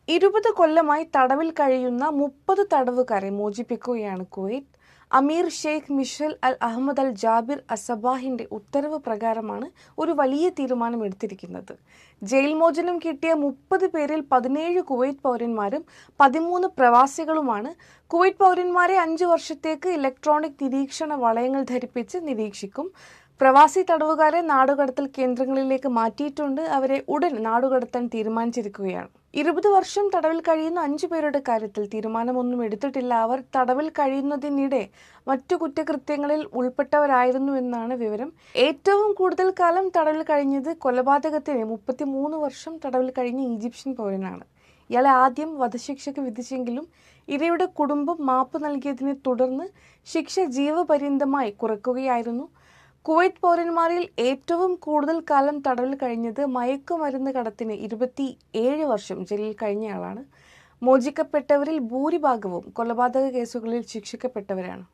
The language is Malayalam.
20 കൊല്ലമായി തടവിൽ കഴിയുന്ന 30 തടവുകാരെ മോചിപ്പിക്കുകയാണ് കുവൈറ്റ്. അമീർ ഷെയ്ഖ് മിഷൽ അൽ അഹമ്മദ് അൽ ജാബിർ അസബാഹിന്റെ ഉത്തരവ് പ്രകാരമാണ് ഒരു വലിയ തീരുമാനം എടുത്തിരിക്കുന്നത്. ജയിൽ മോചനം കിട്ടിയ 30 പേരിൽ 17 കുവൈറ്റ് പൗരന്മാരും 13 പ്രവാസികളുമാണ്. കുവൈറ്റ് പൗരന്മാരെ 5 വർഷത്തേക്ക് ഇലക്ട്രോണിക് നിരീക്ഷണ വളയങ്ങൾ ധരിപ്പിച്ച് നിരീക്ഷിക്കും. പ്രവാസി തടവുകാരെ നാടുകടത്തൽ കേന്ദ്രങ്ങളിലേക്ക് മാറ്റിയിട്ടുണ്ട്. അവരെ ഉടൻ നാടുകടത്താൻ തീരുമാനിച്ചിരിക്കുകയാണ്. 20 വർഷം തടവിൽ കഴിയുന്ന 5 പേരുടെ കാര്യത്തിൽ തീരുമാനമൊന്നും എടുത്തിട്ടില്ല. അവർ തടവിൽ കഴിയുന്നതിനിടെ മറ്റു കുറ്റകൃത്യങ്ങളിൽ ഉൾപ്പെട്ടവരായിരുന്നുവെന്നാണ് വിവരം. ഏറ്റവും കൂടുതൽ കാലം തടവിൽ കഴിഞ്ഞത് കൊലപാതകത്തിന് 33 വർഷം തടവിൽ കഴിഞ്ഞ ഈജിപ്ഷ്യൻ പൗരനാണ്. ഇയാളെ ആദ്യം വധശിക്ഷയ്ക്ക് വിധിച്ചെങ്കിലും ഇരയുടെ കുടുംബം മാപ്പ് നൽകിയതിനെ തുടർന്ന് ശിക്ഷ ജീവപര്യന്തമായി കുറയ്ക്കുകയായിരുന്നു. കുവൈറ്റ് പൗരന്മാരിൽ ഏറ്റവും കൂടുതൽ കാലം തടവിൽ കഴിഞ്ഞത് മയക്കുമരുന്ന് കടത്തിന് 27 വർഷം ജയിലിൽ കഴിഞ്ഞയാളാണ്. മോചിക്കപ്പെട്ടവരിൽ ഭൂരിഭാഗവും കൊലപാതക കേസുകളിൽ ശിക്ഷിക്കപ്പെട്ടവരാണ്.